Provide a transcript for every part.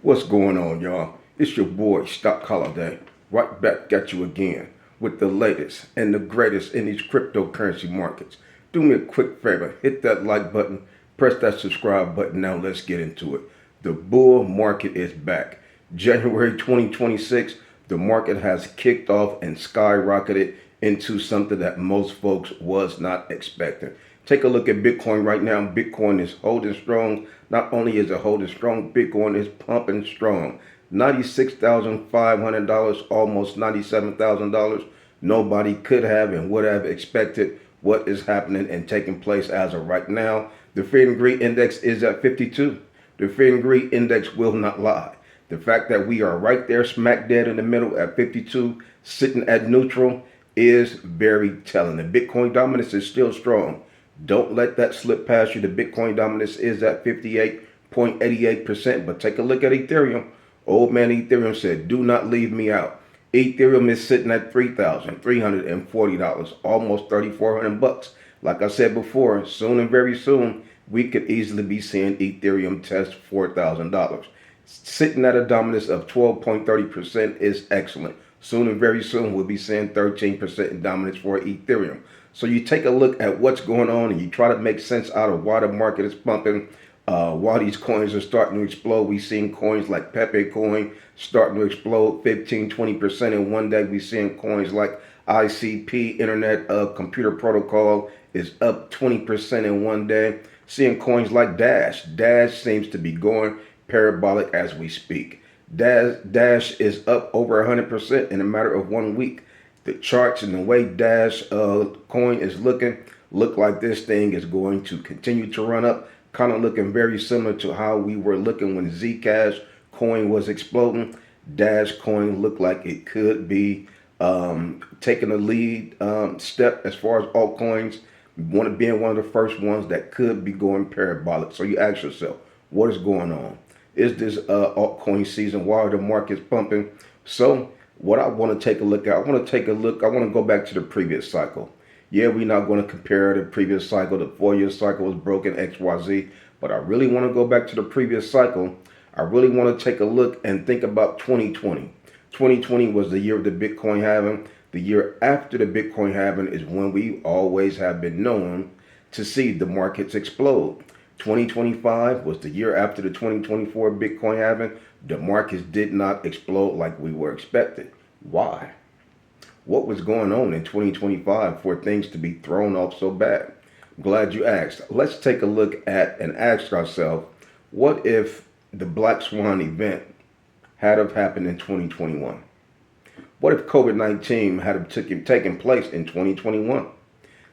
What's going on, y'all? It's your boy, Stock Holiday, right back at you again with the latest and the greatest in these cryptocurrency markets. Do me a quick favor, hit that like button, press that subscribe button. Now let's get into it. The bull market is back. January 2026, the market has kicked off and skyrocketed into something that most folks was not expecting. Take a look at Bitcoin right now. Bitcoin is holding strong. Not only is it holding strong, Bitcoin is pumping strong. $96,500, almost $97,000. Nobody could have and would have expected what is happening and taking place as of right now. The Fear and Greed Index is at 52. The Fear and Greed Index will not lie. The fact that we are right there smack dead in the middle at 52, sitting at neutral, is very telling. The Bitcoin dominance is still strong. Don't let that slip past you. The Bitcoin dominance is at 58.88%. But take a look at Ethereum. Old man Ethereum said, do not leave me out. Ethereum is sitting at $3,340, almost $3,400. Like I said before, soon and very soon, we could easily be seeing Ethereum test $4,000. Sitting at a dominance of 12.30% is excellent. Soon and very soon, we'll be seeing 13% in dominance for Ethereum. So you take a look at what's going on and you try to make sense out of why the market is pumping, why these coins are starting to explode. We've seen coins like Pepe coin starting to explode 15-20% in one day. We've seen coins like ICP, Internet Computer Protocol, is up 20% in one day. Seeing coins like Dash. Dash seems to be going parabolic as we speak. Dash is up over 100% in a matter of 1 week. The charts and the way Dash coin is look like this thing is going to continue to run up, kind of looking very similar to how we were looking when Zcash coin was exploding. Dash coin looked like it could be taking a lead step as far as altcoins, being one of the first ones that could be going parabolic. So you ask yourself, what is going on? Is this altcoin season? Why are the markets pumping? So what I want to take a look at, I want to go back to the previous cycle. Yeah, we're not going to compare the previous cycle. The 4-year cycle was broken, XYZ. But I really want to go back to the previous cycle. I really want to take a look and think about 2020. 2020 was the year of the Bitcoin halving. The year after the Bitcoin halving is when we always have been known to see the markets explode. 2025 was the year after the 2024 Bitcoin halving. The markets did not explode like we were expected. Why? What was going on in 2025 for things to be thrown off so bad? I'm glad you asked. Let's take a look at and ask ourselves, what if the Black Swan event had have happened in 2021? What if COVID-19 had have taken place in 2021?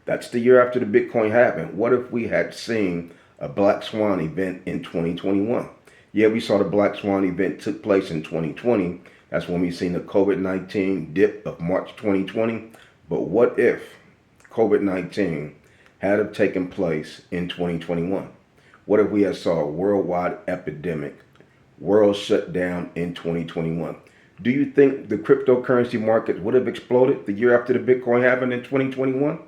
That's the year after the Bitcoin halving. What if we had seen a Black Swan event in 2021? Yeah, we saw the Black Swan event took place in 2020. That's when we seen the COVID-19 dip of March 2020. But what if COVID-19 had have taken place in 2021? What if we had saw a worldwide epidemic, world shut down in 2021? Do you think the cryptocurrency market would have exploded the year after the Bitcoin halving in 2021?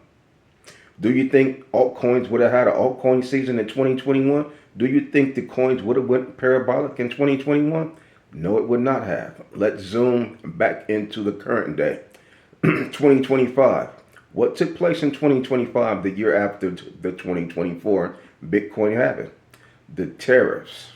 Do you think altcoins would have had an altcoin season in 2021? Do you think the coins would have went parabolic in 2021? No, it would not have. Let's zoom back into the current day. 2025. What took place in 2025, the year after the 2024 Bitcoin halving? The tariffs.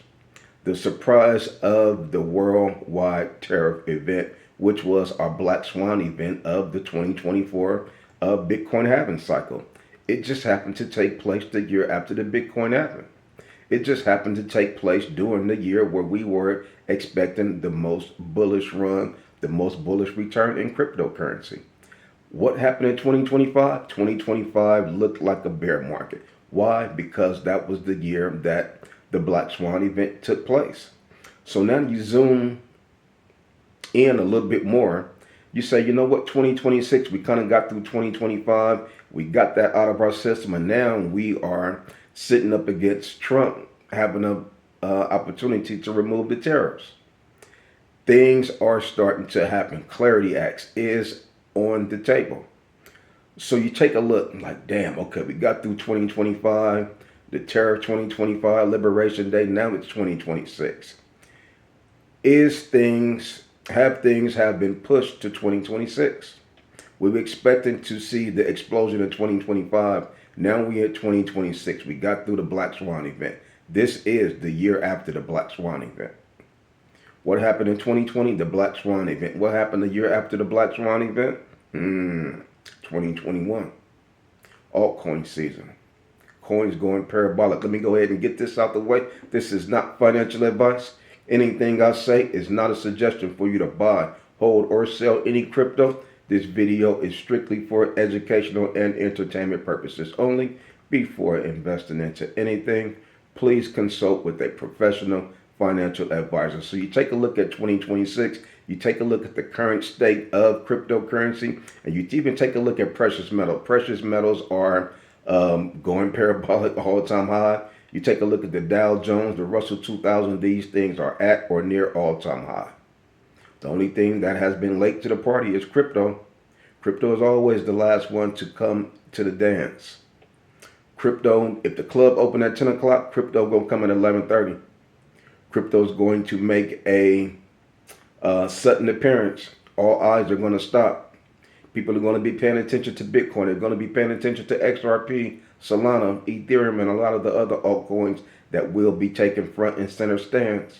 The surprise of the worldwide tariff event, which was our Black Swan event of the 2024 Bitcoin halving cycle. It just happened to take place the year after the Bitcoin halving. It just happened to take place during the year where we were expecting the most bullish run, the most bullish return in cryptocurrency. What happened in 2025? 2025 looked like a bear market. Why? Because that was the year that the Black Swan event took place. So now you zoom in a little bit more. You say, you know what, 2026, we kind of got through 2025. We got that out of our system. And now we are sitting up against Trump having an opportunity to remove the tariffs. Things are starting to happen. Clarity Act is on the table. So you take a look like, damn, okay, we got through 2025, the tariff 2025, Liberation Day, now it's 2026. have been pushed to 2026. We were expecting to see the explosion in 2025. Now we're at 2026. We got through the Black Swan event. This is the year after the Black Swan event. What happened in 2020? The Black Swan event. What happened the year after the Black Swan event? 2021. Altcoin season. Coins going parabolic. Let me go ahead and get this out the way. This is not financial advice. Anything I say is not a suggestion for you to buy, hold, or sell any crypto. This video is strictly for educational and entertainment purposes only. Before investing into anything, please consult with a professional financial advisor. So you take a look at 2026, you take a look at the current state of cryptocurrency, and you even take a look at precious metal. Precious metals are going parabolic, all-time high. You take a look at the Dow Jones, the Russell 2000, these things are at or near all-time high. The only thing that has been late to the party is crypto. Crypto is always the last one to come to the dance. Crypto, if the club open at 10 o'clock, crypto going to come at 11:30. Crypto is going to make a sudden appearance. All eyes are going to stop. People are going to be paying attention to Bitcoin. They're going to be paying attention to XRP, Solana, Ethereum, and a lot of the other altcoins that will be taking front and center stands.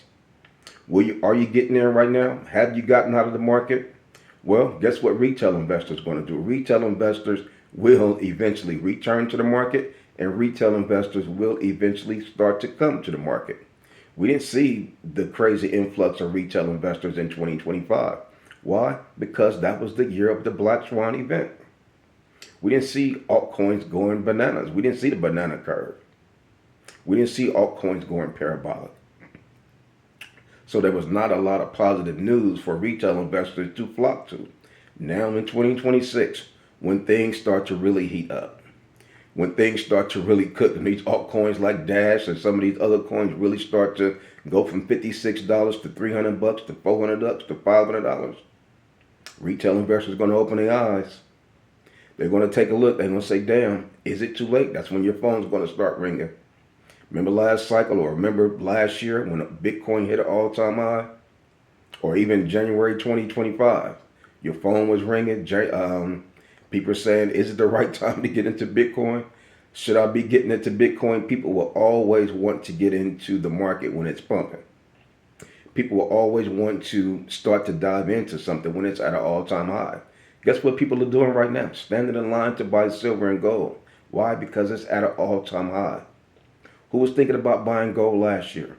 Are you getting there right now? Have you gotten out of the market? Well, guess what retail investors are going to do? Retail investors will eventually return to the market, and retail investors will eventually start to come to the market. We didn't see the crazy influx of retail investors in 2025. Why? Because that was the year of the Black Swan event. We didn't see altcoins going bananas. We didn't see the banana curve. We didn't see altcoins going parabolic. So there was not a lot of positive news for retail investors to flock to. Now in 2026, when things start to really heat up, when things start to really cook, and these altcoins like Dash and some of these other coins really start to go from $56 to $300 to $400 to $500, retail investors are going to open their eyes. They're going to take a look. They're going to say, damn, is it too late? That's when your phone's going to start ringing. Remember last cycle, or remember last year when Bitcoin hit an all-time high? Or even January 2025, your phone was ringing. People are saying, is it the right time to get into Bitcoin? Should I be getting into Bitcoin? People will always want to get into the market when it's pumping. People will always want to start to dive into something when it's at an all-time high. Guess what people are doing right now? Standing in line to buy silver and gold. Why? Because it's at an all-time high. Who was thinking about buying gold last year?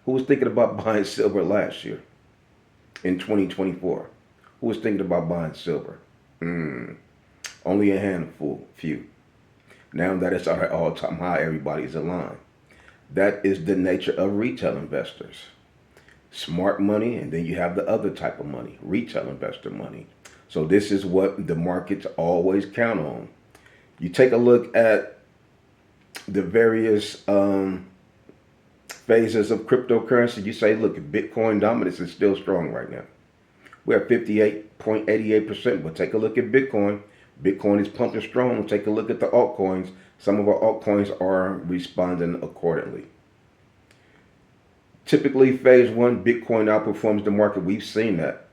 Who was thinking about buying silver last year in 2024? Who was thinking about buying silver? Only a handful, few. Now that it's at an all-time high, everybody's aligned. That is the nature of retail investors. Smart money, and then you have the other type of money, retail investor money. So this is what the markets always count on. You take a look at the various phases of cryptocurrency. You say, look, Bitcoin dominance is still strong right now. We're at 58.88%, but take a look at Bitcoin. Bitcoin is pumping strong. Take a look at the altcoins. Some of our altcoins are responding accordingly. Typically, phase one, Bitcoin outperforms the market. We've seen that.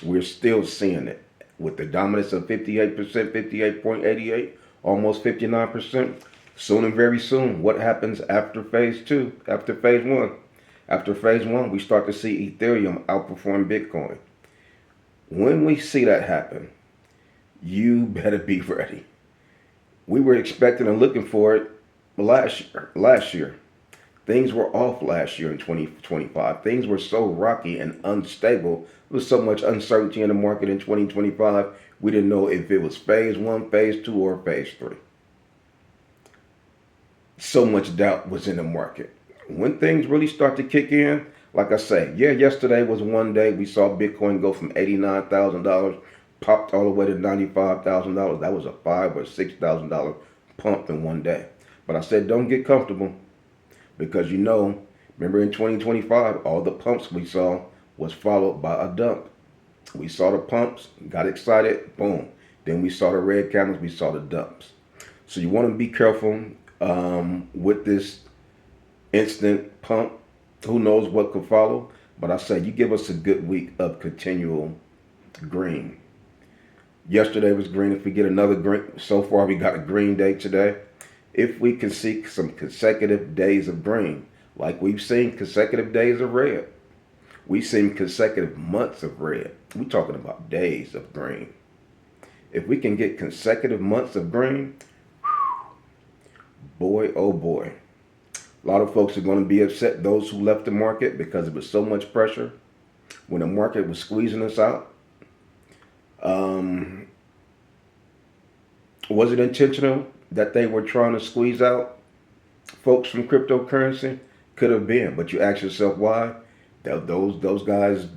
We're still seeing it with the dominance of 58%, 58.88, almost 59%. Soon and very soon, what happens after phase two, after phase one? After phase one, we start to see Ethereum outperform Bitcoin. When we see that happen, you better be ready. We were expecting and looking for it last year. Things were off last year in 2025. Things were so rocky and unstable. There was so much uncertainty in the market in 2025. We didn't know if it was phase one, phase two, or phase three. So much doubt was in the market. When things really start to kick in, like I say, yesterday was one day we saw Bitcoin go from $89,000, popped all the way to $95,000. That was a $5,000 or $6,000 pump in one day. But I said, don't get comfortable, because remember in 2025, all the pumps we saw was followed by a dump. We saw the pumps, got excited, boom. Then we saw the red candles, we saw the dumps. So you want to be careful with this instant pump. Who knows what could follow? But I say you give us a good week of continual green. Yesterday was green. If we get another green, so far we got a green day today. If we can see some consecutive days of green, like we've seen consecutive days of red, we've seen consecutive months of red. We're talking about days of green. If we can get consecutive months of green, boy, oh boy. A lot of folks are going to be upset, those who left the market, because it was so much pressure when the market was squeezing us out. Was it intentional that they were trying to squeeze out folks from cryptocurrency? Could have been, but you ask yourself why. Those guys,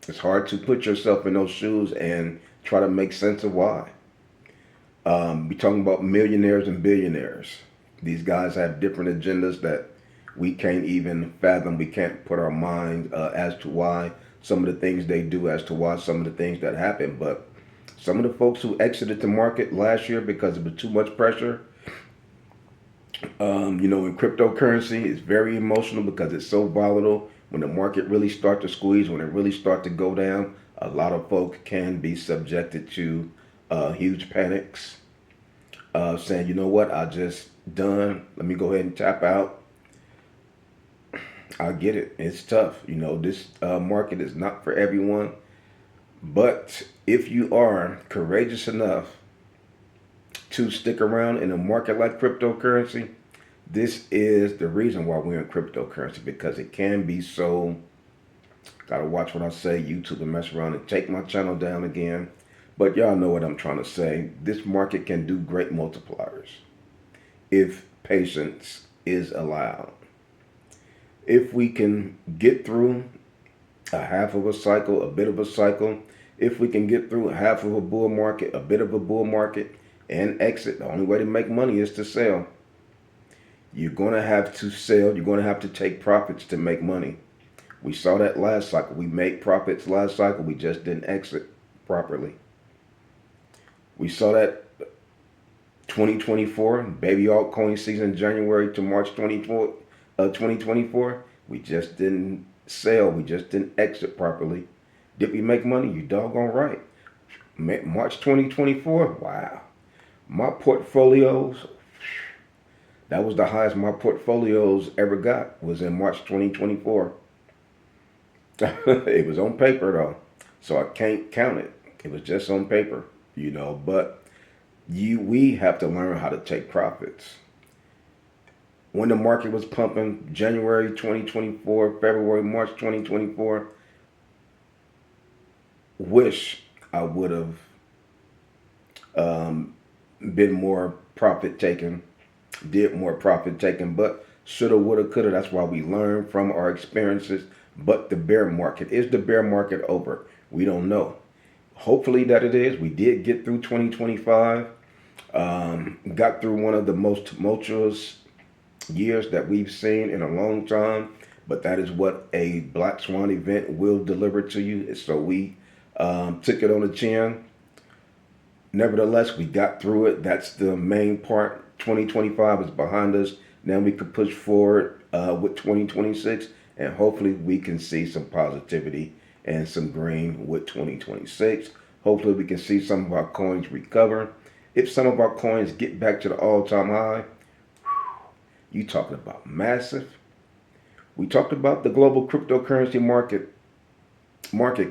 it's hard to put yourself in those shoes and try to make sense of why. We're talking about millionaires and billionaires. These guys have different agendas that we can't even fathom. We can't put our mind as to why some of the things they do, as to why some of the things that happen. But some of the folks who exited the market last year because it was too much pressure, in cryptocurrency, it's very emotional because it's so volatile. When the market really start to squeeze, when it really start to go down, a lot of folk can be subjected to huge panics, saying, you know what, I just done. Let me go ahead and tap out. I get it. It's tough. This market is not for everyone. But if you are courageous enough to stick around in a market like cryptocurrency, this is the reason why we're in cryptocurrency, because it can be so, gotta watch what I say, YouTube and mess around and take my channel down again. But y'all know what I'm trying to say. This market can do great multipliers if patience is allowed. If we can get through a half of a cycle, a bit of a cycle, if we can get through a half of a bull market, a bit of a bull market, and exit, the only way to make money is to sell. You're going to have to sell. You're going to have to take profits to make money. We saw that last cycle. We made profits last cycle. We just didn't exit properly. We saw that 2024, baby altcoin season, January to March 2024. We just didn't sell. We just didn't exit properly. Did we make money? You doggone right. March 2024, wow. My portfolios, that was the highest my portfolios ever got, was in March 2024. It was on paper though, so I can't count it. It was just on paper, but we have to learn how to take profits. When the market was pumping, January 2024, February, March 2024, wish I would have been more profit taking, did more profit taking, but shoulda, woulda, coulda. That's why we learn from our experiences. But the bear market, is the bear market over? We don't know. Hopefully that it is. We did get through 2025, got through one of the most tumultuous years that we've seen in a long time, but that is what a black swan event will deliver to you. So we took it on the chin. Nevertheless, we got through it. That's the main part. 2025 is behind us. Now we can push forward with 2026, and hopefully we can see some positivity and some green with 2026. Hopefully we can see some of our coins recover. If some of our coins get back to the all-time high, you talking about massive. We talked about the global cryptocurrency market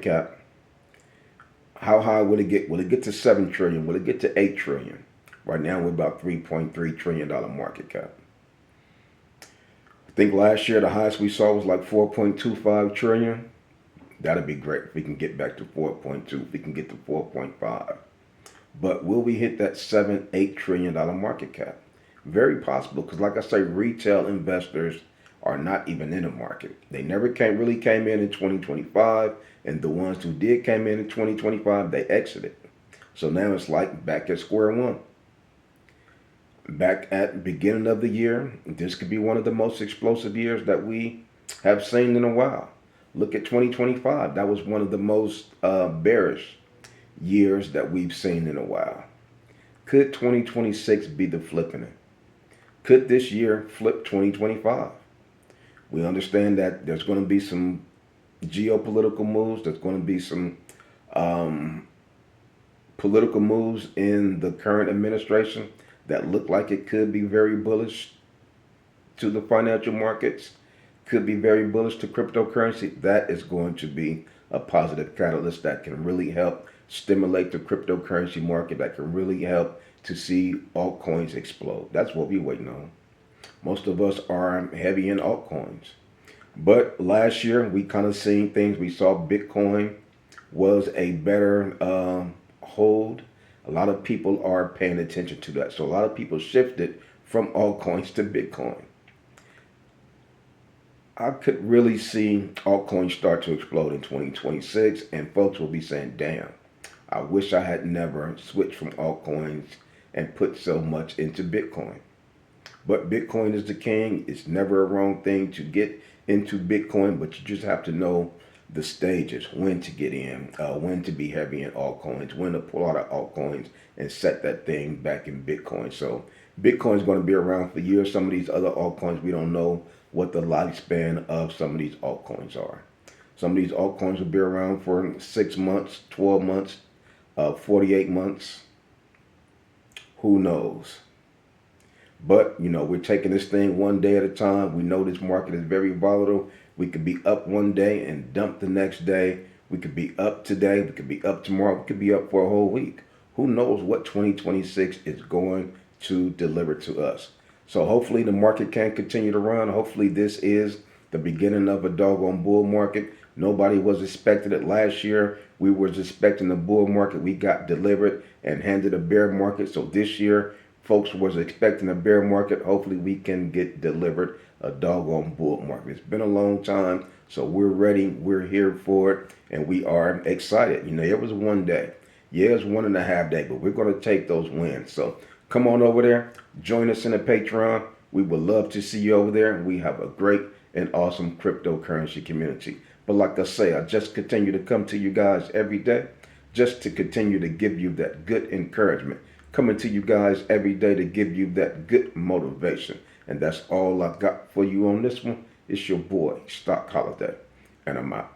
cap. How high will it get? Will it get to 7 trillion? Will it get to 8 trillion? Right now we're about $3.3 trillion market cap. I think last year the highest we saw was like 4.25 trillion. That'd be great if we can get back to 4.2, if we can get to 4.5. But will we hit that 7, $8 trillion market cap? Very possible, because like I say, retail investors are not even in the market. They never really came in 2025, and the ones who did came in 2025, they exited. So now it's like back at square one. Back at the beginning of the year, this could be one of the most explosive years that we have seen in a while. Look at 2025. That was one of the most bearish years that we've seen in a while. Could 2026 be the flipping it? Could this year flip 2025? We understand that there's going to be some geopolitical moves. There's going to be some political moves in the current administration that look like it could be very bullish to the financial markets, could be very bullish to cryptocurrency. That is going to be a positive catalyst that can really help stimulate the cryptocurrency market, that can really help to see altcoins explode. That's what we're waiting on. Most of us are heavy in altcoins. But last year, we kind of seen things. We saw Bitcoin was a better hold. A lot of people are paying attention to that. So a lot of people shifted from altcoins to Bitcoin. I could really see altcoins start to explode in 2026, and folks will be saying, damn, I wish I had never switched from altcoins and put so much into Bitcoin. But Bitcoin is the king. It's never a wrong thing to get into Bitcoin, but you just have to know the stages, when to get in, when to be heavy in altcoins, when to pull out of altcoins and set that thing back in Bitcoin. So Bitcoin is going to be around for years. Some of these other altcoins, we don't know what the lifespan of some of these altcoins are. Some of these altcoins will be around for 6 months, 12 months, 48 months. Who knows? But, we're taking this thing one day at a time. We know this market is very volatile. We could be up one day and dump the next day. We could be up today. We could be up tomorrow. We could be up for a whole week. Who knows what 2026 is going to deliver to us? So hopefully the market can continue to run. Hopefully this is the beginning of a doggone bull market. Nobody was expecting it last year. We was expecting a bull market. We got delivered and handed a bear market. So this year, folks was expecting a bear market. Hopefully we can get delivered a doggone bull market. It's been a long time, so we're ready. We're here for it, and we are excited. It was one day. Yeah, it was 1.5 days, but we're going to take those wins. So come on over there. Join us in the Patreon. We would love to see you over there. We have a great and awesome cryptocurrency community. But like I say, I just continue to come to you guys every day just to continue to give you that good encouragement. Coming to you guys every day to give you that good motivation. And that's all I got for you on this one. It's your boy, Stock Holiday, and I'm out.